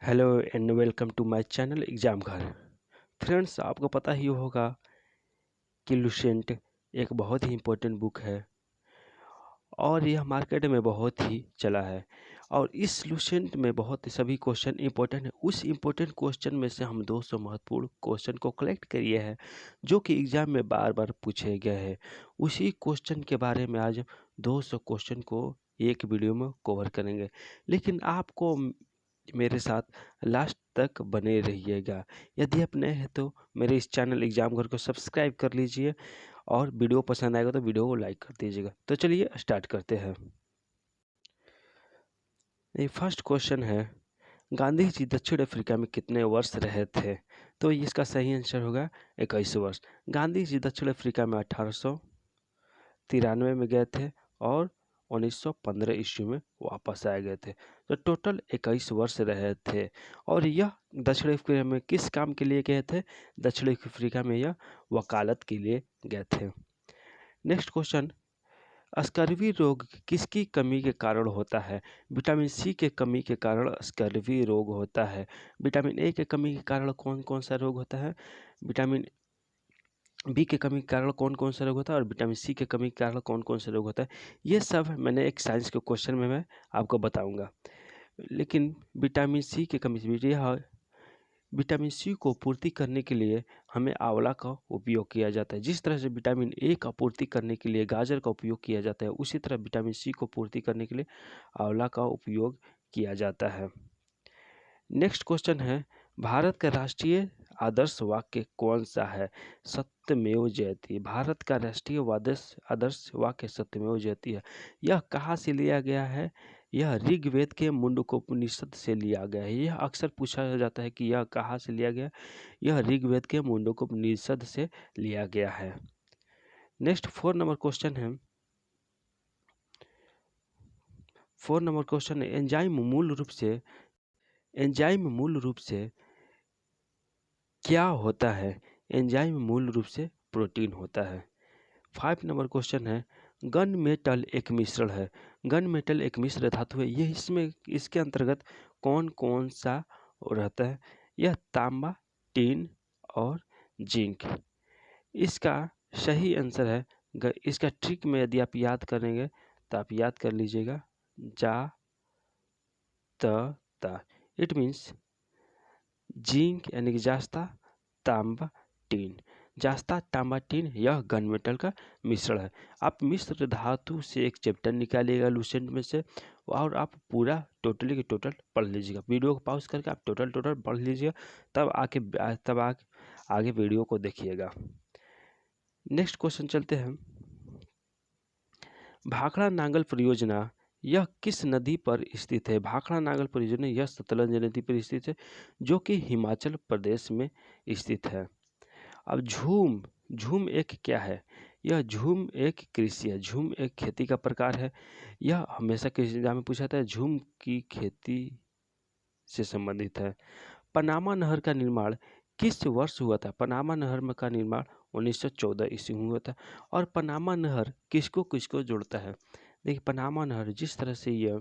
Hello and welcome to my channel exam Ghar. Friends, आपको पता ही होगा कि लुसेंट एक बहुत ही इम्पोर्टेंट बुक है और यह मार्केट में बहुत ही चला है। और इस लुसेंट में बहुत सभी क्वेश्चन इम्पोर्टेंट है। उस इम्पोर्टेंट क्वेश्चन में से हम 200 महत्वपूर्ण क्वेश्चन को कलेक्ट किए हैं जो कि एग्जाम में बार बार पूछे गए हैं। उसी क्वेश्चन के बारे में आज 200 क्वेश्चन को एक वीडियो में कवर करेंगे, लेकिन आपको मेरे साथ लास्ट तक बने रहिएगा। यदि आप नए हैं तो मेरे इस चैनल एग्जाम घर को सब्सक्राइब कर लीजिए और वीडियो पसंद आएगा तो वीडियो को लाइक कर दीजिएगा। तो चलिए स्टार्ट करते हैं। ये फर्स्ट क्वेश्चन है, गांधी जी दक्षिण अफ्रीका में कितने वर्ष रहे थे? तो इसका सही आंसर होगा 21 वर्ष। गांधी जी दक्षिण अफ्रीका में 1893 में गए थे और 1915 ईस्वी में वापस आ गए थे। तो टोटल 21 वर्ष रहे थे। और यह दक्षिण अफ्रीका में किस काम के लिए गए थे? दक्षिण अफ्रीका में यह वकालत के लिए गए थे। नेक्स्ट क्वेश्चन, स्कर्वी रोग किसकी कमी के कारण होता है? विटामिन सी के कमी के कारण स्कर्वी रोग होता है। विटामिन ए के कमी के कारण कौन कौन सा रोग होता है? विटामिन बी के कमी के कारण कौन कौन सा रोग होता है और विटामिन सी के कमी के कारण कौन कौन सा रोग होता है? ये सब मैंने एक साइंस के क्वेश्चन में मैं आपको बताऊंगा। लेकिन विटामिन सी की कमी से विटामिन सी को पूर्ति करने के लिए हमें आंवला का उपयोग किया जाता है। जिस तरह से विटामिन ए का पूर्ति करने के लिए गाजर का उपयोग किया जाता है, उसी तरह विटामिन सी को पूर्ति करने के लिए आंवला का उपयोग किया जाता है। नेक्स्ट क्वेश्चन है, भारत का राष्ट्रीय आदर्श वाक्य कौन सा है? सत्यमेव जयते। भारत का राष्ट्रीय आदर्श वाक्य सत्यमेव जयते है। यह कहाँ से लिया गया है? यह ऋग्वेद के मुंडकोपनिषद से लिया गया है। यह अक्सर पूछा जाता है कि यह कहाँ से लिया गया? यह ऋग्वेद के मुंडकोपनिषद से लिया गया है। नेक्स्ट 4 नंबर क्वेश्चन है, 4 नंबर क्वेश्चन है, एंजाइम मूल रूप से क्या होता है? एंजाइम मूल रूप से प्रोटीन होता है। 5 नंबर क्वेश्चन है, गन मेटल एक मिश्रण है। गन मेटल एक मिश्र धातु है। यह इसके अंतर्गत कौन कौन सा रहता है? यह तांबा, टिन और जिंक। इसका सही आंसर है, इसका ट्रिक में यदि आप याद करेंगे तो आप याद कर लीजिएगा, जा ता। इट मीन्स जिंक यानी कि जास्ता, तांबा, टीन। जास्ता, तांबा, टीन यह गन मेटल का मिश्रण है। आप मिश्र धातु से एक चैप्टर निकालिएगा लुसेंट में से और आप पूरा टोटली के टोटल पढ़ लीजिएगा। वीडियो को पॉज करके आप टोटल पढ़ लीजिएगा, तब आगे वीडियो को देखिएगा। नेक्स्ट क्वेश्चन चलते हैं, भाखड़ा नांगल परियोजना यह किस नदी पर स्थित है? भाखड़ा नांगल परियोजना यह सतलज नदी पर स्थित है, जो कि हिमाचल प्रदेश में स्थित है। अब झूम एक क्या है? यह झूम एक कृषि है। झूम एक खेती का प्रकार है। यह हमेशा कृषि एग्जाम में पूछा जाता है, झूम की खेती से संबंधित है। पनामा नहर का निर्माण किस वर्ष हुआ था? पनामा नहर का निर्माण 1914 ईस्वी में हुआ था। और पनामा नहर किसको किसको जोड़ता है? देखिए, पनामा नहर जिस तरह से ये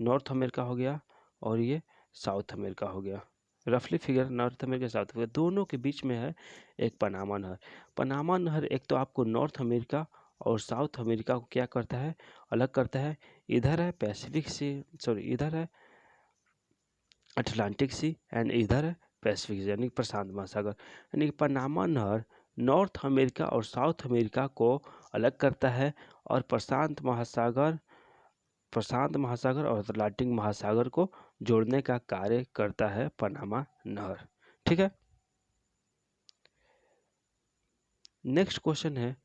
नॉर्थ अमेरिका हो गया और ये साउथ अमेरिका हो गया, रफली figure north America south America दोनों के बीच में है एक पनामा नहर। पनामा नहर एक तो आपको नॉर्थ अमेरिका और साउथ अमेरिका को क्या करता है? अलग करता है। इधर है पैसिफिक सी, सॉरी इधर है अटलांटिक सी एंड इधर है पैसिफिक सी, यानी प्रशांत महासागर। यानी कि पनामा नहर नॉर्थ अमेरिका और साउथ अमेरिका को अलग करता है और प्रशांत महासागर और अटलांटिक महासागर को जोड़ने का कार्य करता है पनामा नहर। ठीक है। नेक्स्ट क्वेश्चन है,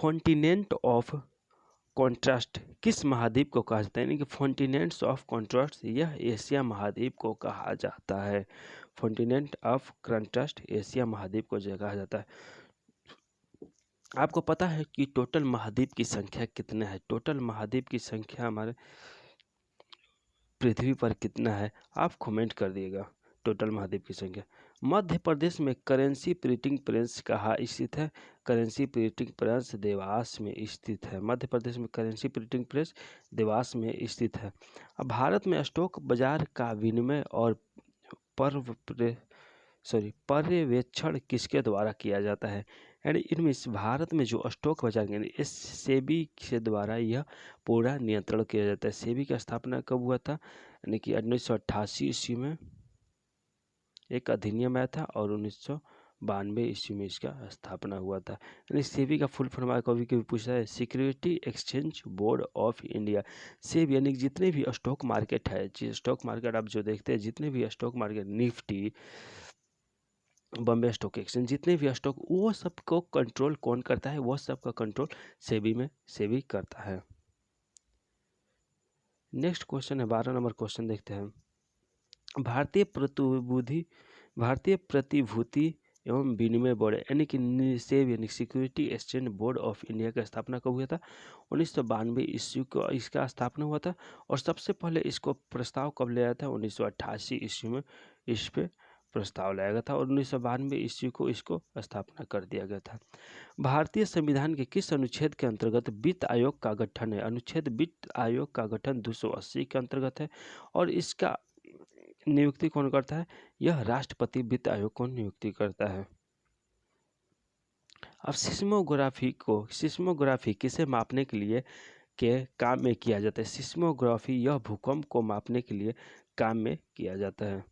कॉन्टिनेंट ऑफ कॉन्ट्रास्ट किस महाद्वीप को कहा जाता है? यानी कि कॉन्टिनेंट्स ऑफ कॉन्ट्रास्ट यह एशिया महाद्वीप को कहा जाता है। कॉन्टिनेंट ऑफ कॉन्ट्रास्ट एशिया महाद्वीप को कहा जाता है। आपको पता है कि टोटल महाद्वीप की संख्या कितना है? टोटल महाद्वीप की संख्या हमारे पृथ्वी पर कितना है? आप कमेंट कर दिएगा। टोटल महाद्वीप की संख्या। मध्य प्रदेश में करेंसी प्रिंटिंग प्रेस कहाँ स्थित है? करेंसी प्रिंटिंग प्रेस देवास में स्थित है। मध्य प्रदेश में करेंसी प्रिंटिंग प्रेस देवास में स्थित है। अब भारत में स्टॉक बाजार का विनिमय और पर्यवेक्षण किसके द्वारा किया जाता है? यानी इनमें भारत में जो स्टॉक बाजार यानी इस सेबी के द्वारा यह पूरा नियंत्रण किया जाता है। सेबी की स्थापना कब हुआ था? यानी कि 1988 ईस्वी में एक अधिनियम आया था और 1992 ईस्वी में इसका स्थापना हुआ था। यानी सेबी का फुल फॉर्म कभी कभी पूछा है, security exchange board of India. SEBI यानी जितने भी स्टॉक मार्केट है, स्टॉक मार्केट आप जो देखते हैं, जितने भी stock market, Nifty, Bombay stock exchange, जितने भी स्टॉक, वो सबको कंट्रोल कौन करता है? वो सबका कंट्रोल सेबी करता है। नेक्स्ट क्वेश्चन है 12 नंबर क्वेश्चन, देखते हैं। भारतीय प्रतिभूति एवं विनिमय बोर्ड यानी कि सेबी यानी security exchange board of India का स्थापना कब हुआ था? 1992 ईस्वी को इसका स्थापना हुआ था। और सबसे पहले इसको प्रस्ताव कब लाया था? 1988 ईस्वी में इस पे प्रस्ताव लाया गया था और 1992 ईस्वी को इसको स्थापना कर दिया गया था। भारतीय संविधान के किस अनुच्छेद के अंतर्गत वित्त आयोग का गठन है? अनुच्छेद वित्त आयोग का गठन 280 के अंतर्गत है और इसका नियुक्ति कौन करता है? यह राष्ट्रपति वित्त आयोग को नियुक्ति करता है। अब सिस्मोग्राफी किसे मापने के लिए काम में किया जाता है? सिस्मोग्राफी यह भूकंप को मापने के लिए काम में किया जाता है।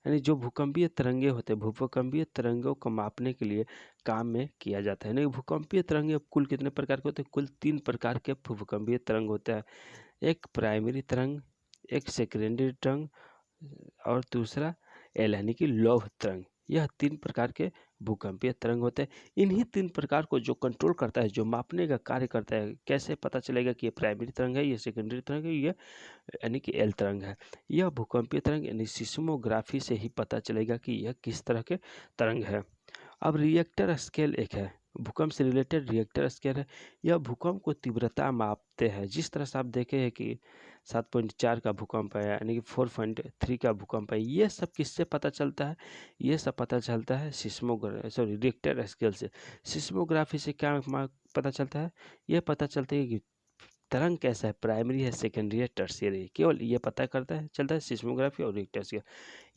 यानी जो भूकंपीय तरंगे होते हैं, भूकंपीय तरंगों को मापने के लिए काम में किया जाता है। यानी भूकंपीय तरंगे कुल कितने प्रकार के होते हैं? कुल 3 प्रकार के भूकंपीय तरंग होते हैं। एक प्राइमरी तरंग, एक सेकेंडरी तरंग और दूसरा एल यानी कि लौह तरंग। यह 3 प्रकार के भूकंपीय तरंग होते हैं। इन्हीं 3 प्रकार को जो कंट्रोल करता है, जो मापने का कार्य करता है, कैसे पता चलेगा कि ये प्राइमरी तरंग है, ये सेकेंडरी तरंग है, ये यानी कि एल तरंग है? यह भूकंपीय तरंग यानी सिस्मोग्राफी से ही पता चलेगा कि यह किस तरह के तरंग है। अब रिएक्टर स्केल एक है, भूकंप से रिलेटेड रिएक्टर स्केल है। यह भूकंप को तीव्रता मापते हैं। जिस तरह से आप देखे हैं कि 7.4 का भूकंप है, यानी कि 4.3 का भूकंप है, ये सब किससे पता चलता है? ये सब पता चलता है रिएक्टर स्केल से। सिस्मोग्राफी से क्या पता चलता है? ये पता चलता है कि तरंग कैसा है, प्राइमरी है, सेकेंडरी है, टर्शियरी है। केवल ये पता चलता है सिस्मोग्राफी और रिएक्टर स्केल।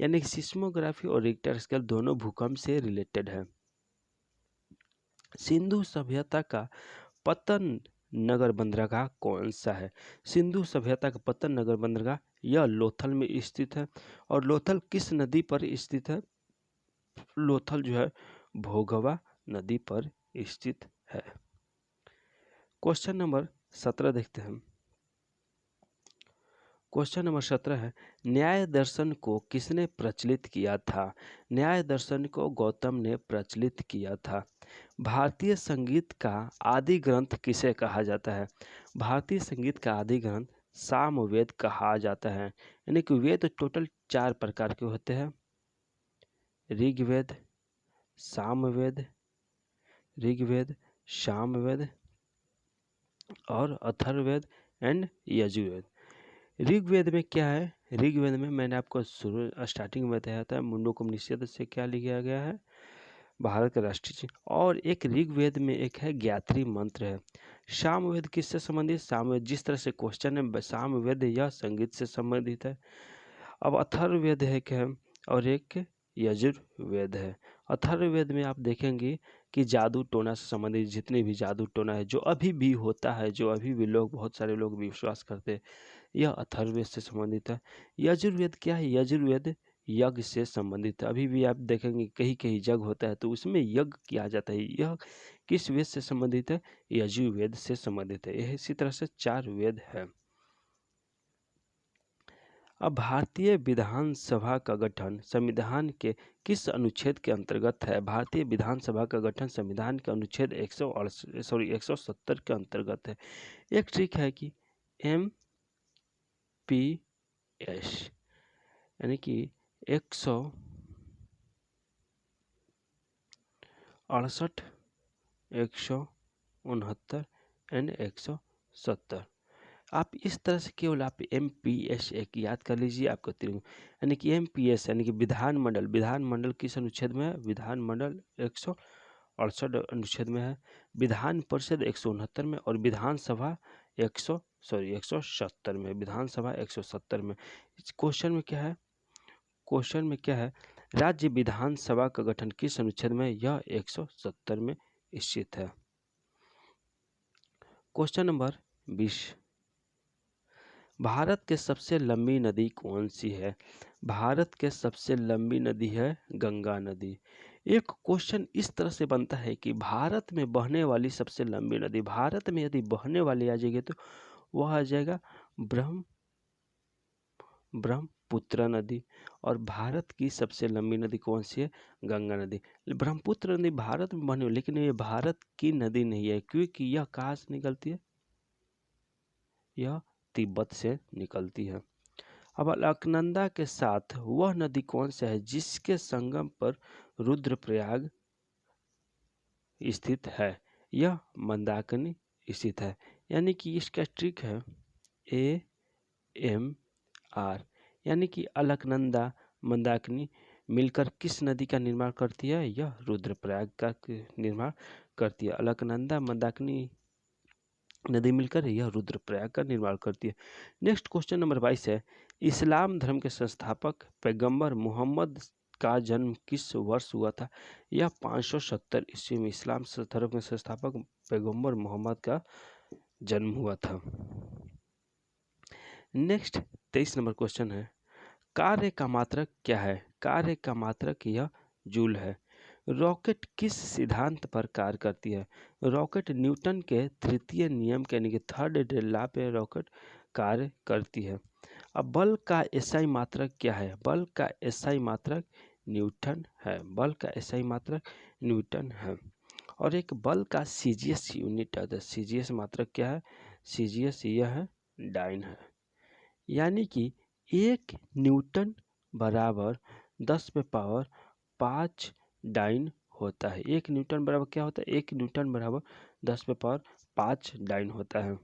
यानी कि सिस्मोग्राफी और रिएक्टर स्केल दोनों भूकंप से रिलेटेड है। सिंधु सभ्यता का पतन नगर बंदरगाह कौन सा है? सिंधु सभ्यता का पतन नगर बंदरगाह यह लोथल में स्थित है। और लोथल किस नदी पर स्थित है? लोथल जो है भोगवा नदी पर स्थित है। क्वेश्चन नंबर 17 देखते हैं। क्वेश्चन नंबर 17 है, न्याय दर्शन को किसने प्रचलित किया था? न्याय दर्शन को गौतम ने प्रचलित किया था। भारतीय संगीत का आदि ग्रंथ किसे कहा जाता है? भारतीय संगीत का आदि ग्रंथ सामवेद कहा जाता है। यानी कि वेद टोटल 4 प्रकार के होते हैं, ऋग्वेद, सामवेद और अथर्ववेद एंड यजुर्वेद। ऋग्वेद में क्या है? ऋग्वेद में मैंने आपको स्टार्टिंग में बताया था, मुंडकोपनिषद से क्या लिखा गया है? भारत का राष्ट्रीय चिन्ह। और एक ऋग्वेद में एक है गायत्री मंत्र है। सामवेद किससे संबंधित? सामवेद जिस तरह से क्वेश्चन है, सामवेद यह संगीत से संबंधित है। अब अथर्ववेद है क्या? और एक यजुर्वेद है। अथर्ववेद में आप देखेंगे कि जादू टोना से संबंधित जितने भी जादू टोना है, जो अभी भी होता है, जो अभी भी बहुत सारे लोग विश्वास करते हैं, यह अथर्ववेद से संबंधित है। यजुर्वेद क्या है? यजुर्वेद यज्ञ से संबंधित है। अभी भी आप देखेंगे कहीं कहीं यज्ञ होता है तो उसमें यज्ञ किया जाता है। यह किस वेद से संबंधित है? यजुर्वेद से संबंधित है। यह इसी तरह से 4 वेद है। अब भारतीय विधानसभा का गठन संविधान के किस अनुच्छेद के अंतर्गत है? भारतीय विधानसभा का गठन संविधान के अनुच्छेद 170 के अंतर्गत है। एक ट्रिक है कि MPS यानी कि 168, 169 एंड 170। आप इस तरह से केवल आप MPS एक याद कर लीजिए, आपको यानी कि MPS यानी कि विधानमंडल, विधानमंडल किस अनुच्छेद में है? विधानमंडल 168 अनुच्छेद में है, विधान परिषद 169 में, और विधानसभा 170 में, विधानसभा 170 में। इस क्वेश्चन में क्या है? क्वेश्चन में क्या है? राज्य विधानसभा का गठन किस अनुच्छेद में? यह 170 में स्थित है। क्वेश्चन नंबर 20, भारत के सबसे लंबी नदी कौन सी है? भारत के सबसे लंबी नदी है गंगा नदी। एक क्वेश्चन इस तरह से बनता है कि भारत में बहने वाली सबसे लंबी नदी, भारत में यदि बहने वाली आ जाएगी तो वह आ जाएगा ब्रह्मपुत्र नदी। और भारत की सबसे लंबी नदी कौन सी है? गंगा नदी। ब्रह्मपुत्र नदी भारत में बहने वाली, लेकिन ये भारत की नदी नहीं है, क्योंकि यह कहाँ से निकलती है? यह तिब्बत से निकलती है। अब अलकनंदा के साथ वह नदी कौन सा है जिसके संगम पर रुद्रप्रयाग स्थित है? यह मंदाकिनी स्थित है। यानी कि इसका ट्रिक है AMR, यानी कि अलकनंदा मंदाकिनी मिलकर किस नदी का निर्माण करती है? यह रुद्रप्रयाग का निर्माण करती है। अलकनंदा मंदाकिनी नदी मिलकर यह रुद्रप्रयाग का निर्माण करती है। नेक्स्ट क्वेश्चन नंबर 22 है, इस्लाम धर्म के संस्थापक पैगंबर मोहम्मद का जन्म किस वर्ष हुआ था? यह 570 ईस्वी में इस्लाम धर्म के संस्थापक पैगंबर मोहम्मद का जन्म हुआ था। नेक्स्ट 23 नंबर क्वेश्चन है, कार्य का मात्रक क्या है? कार्य का मात्रक यह जूल है। रॉकेट किस सिद्धांत पर कार्य करती है? रॉकेट न्यूटन के तृतीय नियम के यानी कि थर्ड लॉ पे रॉकेट कार्य करती है। अब बल का एसआई मात्रक क्या है? बल का एसआई मात्रक न्यूटन है। बल का एसआई मात्रक न्यूटन है। और एक बल का सीजीएस यूनिट है। सीजीएस मात्रक क्या है? सीजीएस यह है डाइन है। यानी कि 1 न्यूटन बराबर 10 पे पावर 5 डाइन होता है। 1 न्यूटन बराबर क्या होता है? 1 न्यूटन बराबर 10 पे पावर 5 डाइन होता है।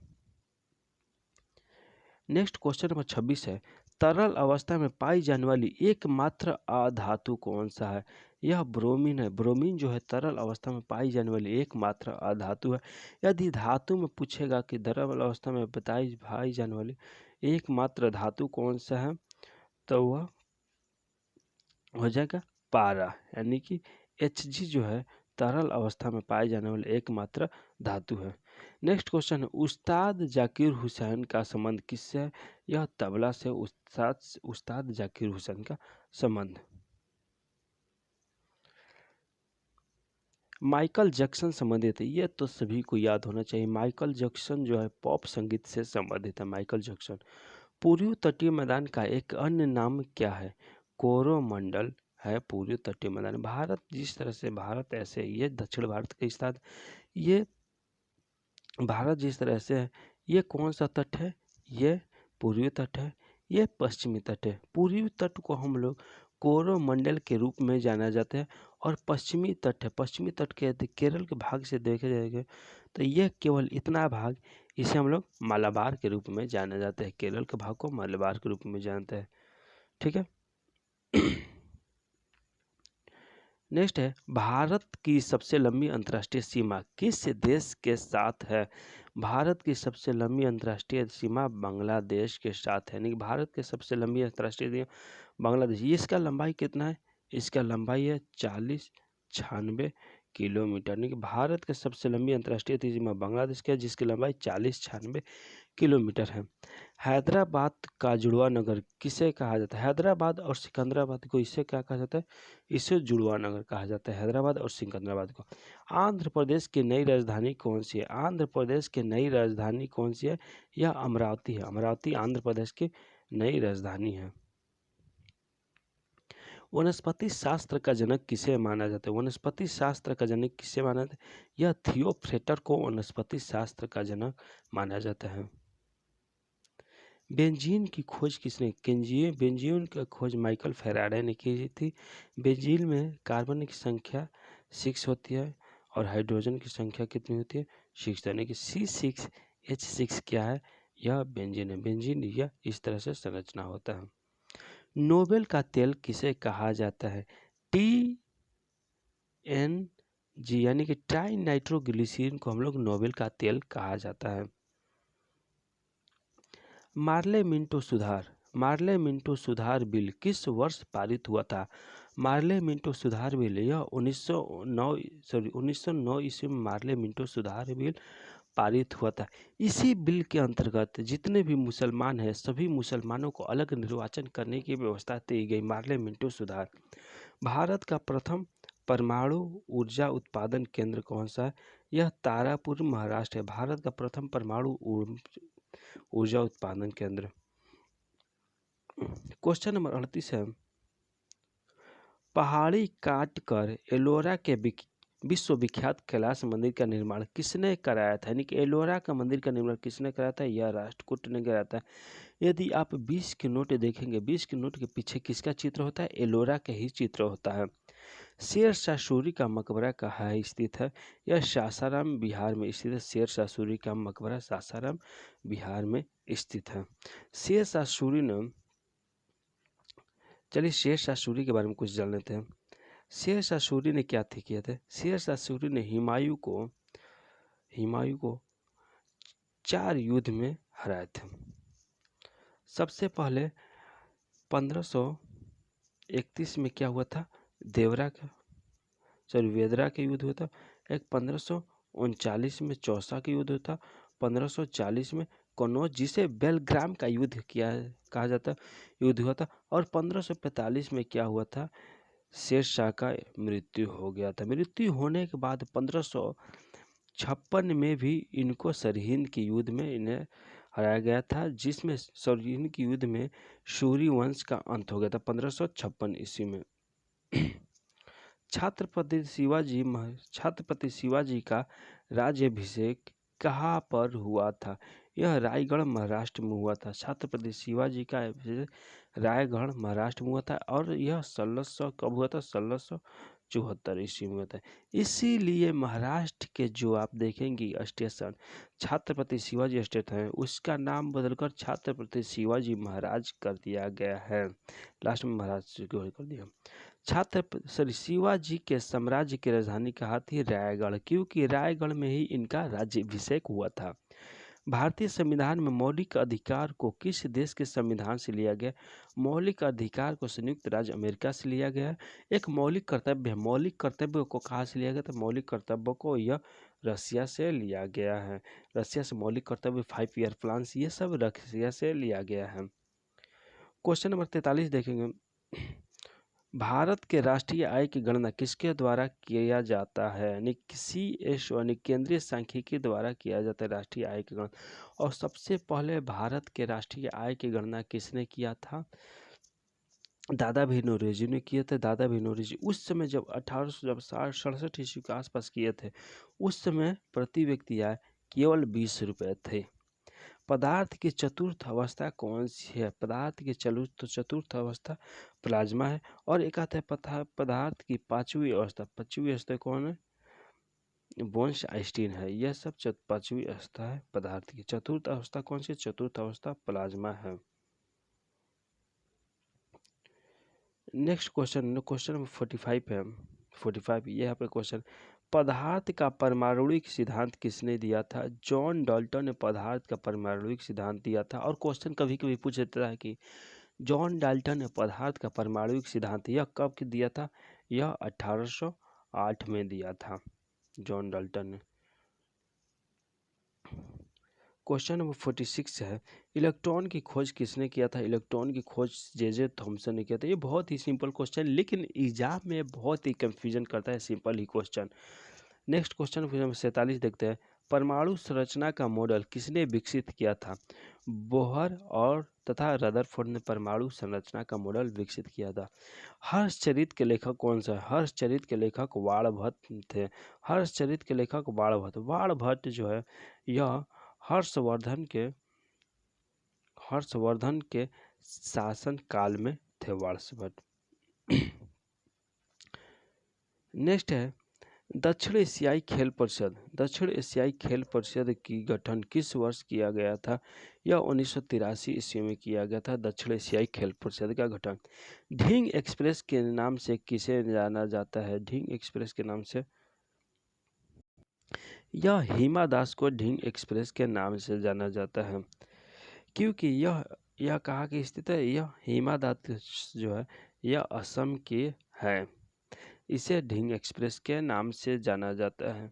नेक्स्ट क्वेश्चन नंबर 26 है, तरल अवस्था में पाई जाने वाली एकमात्र अधातु कौन सा है? यह ब्रोमीन है। ब्रोमीन जो है तरल अवस्था में पाई जाने वाली एकमात्र अधातु है। यदि धातु में पूछेगा कि तरल अवस्था में पाई जाने वाली एकमात्र धातु कौन सा है, तो वह हो जाएगा पारा, यानी कि Hg जो है तरल अवस्था में पाए जाने वाले एकमात्र धातु है। नेक्स्ट क्वेश्चन है, उस्ताद जाकिर हुसैन का संबंध किससे है? यह तबला से उस्ताद जाकिर हुसैन का संबंध। माइकल जैक्सन संबंधित है, यह तो सभी को याद होना चाहिए। माइकल जैक्सन जो है पॉप संगीत से संबंधित है। Michael Jackson. पूर्वी तटीय मैदान का एक अन्य नाम क्या है? कोरोमंडल है पूर्वी तटीय मैदान। भारत जिस तरह से भारत ऐसे ये दक्षिण भारत के स्थान, ये भारत जिस तरह से है, ये कौन सा तट है? ये पूर्वी तट है, ये पश्चिमी तट है। पूर्वी तट को हम लोग कोरोमंडल के रूप में जाना जाता है, और पश्चिमी तट है, पश्चिमी तट के केरल के भाग से देखे जाएंगे तो ये केवल इतना भाग, इसे हम लोग मालाबार के रूप में जाना जाता है। केरल के भाग को मालाबार के रूप में जानते हैं। ठीक है। नेक्स्ट है, भारत की सबसे लंबी अंतर्राष्ट्रीय सीमा किस देश के साथ है? भारत की सबसे लंबी अंतर्राष्ट्रीय सीमा बांग्लादेश के साथ है। यानी कि भारत की सबसे लंबी अंतर्राष्ट्रीय सीमा बांग्लादेश। ये इसका लंबाई कितना है? इसका लंबाई है 4096 किलोमीटर। यानी कि भारत की सबसे लंबी अंतर्राष्ट्रीय सीमा बांग्लादेश की है, जिसकी लंबाई 4096 किलोमीटर है। हैदराबाद का जुड़वा नगर किसे कहा जाता है? हैदराबाद और सिकंदराबाद को इससे क्या कहा जाता है? इसे जुड़वा नगर कहा जाता है, हैदराबाद और सिकंदराबाद को। आंध्र प्रदेश की नई राजधानी कौन सी है? आंध्र प्रदेश की नई राजधानी कौन सी है? यह अमरावती है। अमरावती आंध्र प्रदेश की नई राजधानी है। वनस्पति शास्त्र का जनक किसे माना जाता है? वनस्पति शास्त्र का जनक किसे माना जाता है? यह थियोफ्रेटर को वनस्पति शास्त्र का जनक माना जाता है। बेंजीन की खोज किसने की? बेंजीन की खोज माइकल फैराडे ने की थी। बेंजीन में कार्बन की संख्या 6 होती है और हाइड्रोजन की संख्या कितनी होती है? 6। यानी कि C6H6 क्या है? यह बेंजीन है, बेंजीन यह इस तरह से संरचना होता है। नोबेल का तेल किसे कहा जाता है? TNG यानी कि ट्राई नाइट्रोग्लिसरीन को हम लोग नोबेल का तेल कहा जाता है। मार्ले मिंटो सुधार बिल किस वर्ष पारित हुआ था? मार्ले मिंटो सुधार बिल यह 1909 ईस्वी में मार्ले मिंटो सुधार बिल पारित हुआ था। इसी बिल के अंतर्गत जितने भी मुसलमान हैं सभी मुसलमानों को अलग निर्वाचन करने की व्यवस्था की गई। मार्ले मिंटो सुधार। भारत का प्रथम परमाणु ऊर्जा उत्पादन केंद्र कौन सा है? यह तारापुर महाराष्ट्र है। भारत का प्रथम परमाणु ऊर्जा उत्पादन केंद्र। क्वेश्चन नंबर 38 है, पहाड़ी काट कर एलोरा के विश्व विख्यात कैलाश मंदिर का निर्माण किसने कराया था? यानी कि एलोरा का मंदिर का निर्माण किसने कराया था? यह राष्ट्रकूट ने कराया था। यदि आप 20 के नोट देखेंगे, 20 के नोट के पीछे किसका चित्र होता है? एलोरा का ही चित्र होता है। शेर शाह सूरी का मकबरा कहाँ स्थित है? यह सासाराम बिहार में स्थित है। शेर शाह सूरी का मकबरा सासाराम बिहार में स्थित है। शेर शाह सूरी ने, चलिए शेर शाह सूरी के बारे में कुछ जान लेते हैं। शेर शाह सूरी ने क्या किया था? शेर शाह सूरी ने हुमायूं को 4 युद्ध में हराए थे। सबसे पहले 1531 में क्या हुआ था? वेदरा का युद्ध हुआ था। एक 1539 में चौसा का युद्ध हुआ था। 1540 में कनौज, जिसे बेलग्राम का युद्ध कहा जाता युद्ध हुआ था। और 1545 में क्या हुआ था? शेर शाह का मृत्यु हो गया था। मृत्यु होने के बाद 1556 में भी इनको सरहिंद के युद्ध में इन्हें हराया गया था, जिसमें सरहिंद के युद्ध में सूरी वंश का अंत हो गया था 1556 ईस्वी में। छत्रपति शिवाजी का राज्याभिषेक कहाँ पर हुआ था? यह रायगढ़ महाराष्ट्र में हुआ था। छत्रपति शिवाजी का अभिषेक रायगढ़ महाराष्ट्र में हुआ था और यह 1600 कब हुआ था? 1674 ईस्वी में हुआ था। इसीलिए महाराष्ट्र के जो आप देखेंगे स्टेशन छत्रपति शिवाजी स्टेशन है, उसका नाम बदलकर छत्रपति शिवाजी महाराज कर दिया गया है। लास्ट में महाराज कर दिया। शिवाजी के साम्राज्य की राजधानी कहाँ थी? रायगढ़, क्योंकि रायगढ़ में ही इनका राज्याभिषेक हुआ था। भारतीय संविधान में मौलिक अधिकार को किस देश के संविधान से लिया गया? मौलिक अधिकार को संयुक्त राज्य अमेरिका से लिया गया। एक मौलिक कर्तव्य है, मौलिक कर्तव्य को कहाँ से लिया गया? तो मौलिक कर्तव्य को यह रसिया से लिया गया है। रसिया से मौलिक कर्तव्य 5 ईयर प्लान, ये सब रसिया से लिया गया है। क्वेश्चन नंबर 43 देखेंगे, भारत के राष्ट्रीय आय की गणना किसके द्वारा किया जाता है? यानी CSO यानी केंद्रीय सांख्यिकी द्वारा किया जाता है राष्ट्रीय आय की गणना। और सबसे पहले भारत के राष्ट्रीय आय की गणना किसने किया था? दादा भाई नौरोजी ने किए थे। दादा भाई नौरोजी उस समय जब 1867 ईस्वी के आसपास किए थे, उस समय प्रति व्यक्ति आय केवल 20 रुपये थे। पदार्थ की चतुर्थ अवस्था कौन सी है? पदार्थ की चतुर्थ अवस्था प्लाज्मा है। और एक आता है पदार्थ की 5वीं अवस्था। 5वीं अवस्था कौन है? बोन्स आइंस्टीन है। यह सब 5वीं अवस्था है पदार्थ की। चतुर्थ अवस्था कौन सी? चतुर्थ अवस्था प्लाज्मा है। नेक्स्ट क्वेश्चन नंबर 45 है। 45 ये यहाँ पे क्वेश्चन, पदार्थ का परमाणुिक सिद्धांत किसने दिया था? जॉन डाल्टन ने पदार्थ का परमाणुिक सिद्धांत दिया था। और क्वेश्चन कभी कभी पूछ देता है कि जॉन डाल्टन ने पदार्थ का परमाणुिक सिद्धांत यह कब दिया था? यह 1808 में दिया था जॉन डाल्टन ने। क्वेश्चन नंबर 46 है, इलेक्ट्रॉन की खोज किसने किया था? इलेक्ट्रॉन की खोज जे थॉमसन ने किया था। ये बहुत ही सिंपल क्वेश्चन, लेकिन एग्जाम में बहुत ही कंफ्यूजन करता है सिंपल ही क्वेश्चन। नेक्स्ट क्वेश्चन 47 देखते हैं, परमाणु संरचना का मॉडल किसने विकसित किया था? बोहर और तथा रदरफोर्ड ने परमाणु संरचना का मॉडल विकसित किया था। हर्षचरित के लेखक कौन सा है? हर्षचरित के लेखक बाणभट्ट थे। हर्षचरित के लेखक बाणभट्ट जो है यह हर्षवर्धन के शासन काल में थे बाणभट्ट। नेक्स्ट है, दक्षिण एशियाई खेल परिषद की गठन किस वर्ष किया गया था? यह 1983 ईस्वी में किया गया था। दक्षिण एशियाई खेल परिषद का गठन। ढींग एक्सप्रेस के नाम से किसे जाना जाता है? ढींग एक्सप्रेस के नाम से, यह हिमा दास को ढींग एक्सप्रेस के नाम से जाना जाता है, क्योंकि यह कहाँ की स्थित है? यह हिमा दास जो है यह असम की है। इसे ढींग एक्सप्रेस के नाम से जाना जाता है।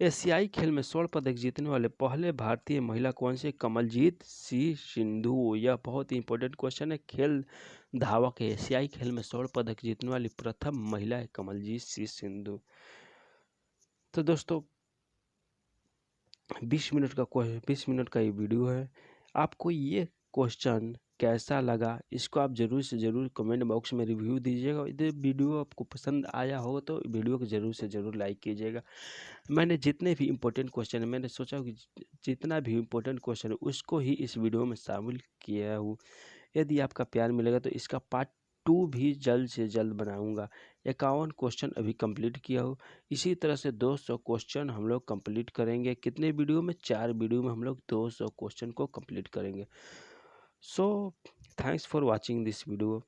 एशियाई खेल में स्वर्ण पदक जीतने वाले पहले भारतीय महिला कौन से? कमलजीत सिंह सिंधु। यह बहुत ही इंपॉर्टेंट क्वेश्चन है। खेल धावक है। एशियाई खेल में स्वर्ण पदक जीतने वाली प्रथम महिला है कमलजीत सिंह सिंधु। तो दोस्तों 20 मिनट का ये वीडियो है। आपको ये क्वेश्चन कैसा लगा, इसको आप ज़रूर से ज़रूर कमेंट बॉक्स में रिव्यू दीजिएगा। यदि वीडियो आपको पसंद आया हो तो वीडियो को ज़रूर से ज़रूर लाइक कीजिएगा। मैंने जितने भी इम्पोर्टेंट क्वेश्चन है, मैंने सोचा कि जितना भी इम्पोर्टेंट क्वेश्चन है उसको ही इस वीडियो में शामिल किया हूँ। यदि आपका प्यार मिलेगा तो इसका पार्ट 2 भी जल्द से जल्द बनाऊंगा। 51 क्वेश्चन अभी कंप्लीट किया हूँ। इसी तरह से 200 क्वेश्चन हम लोग कंप्लीट करेंगे। कितने वीडियो में? 4 वीडियो में हम लोग 200 क्वेश्चन को कंप्लीट करेंगे। So thanks for watching this video.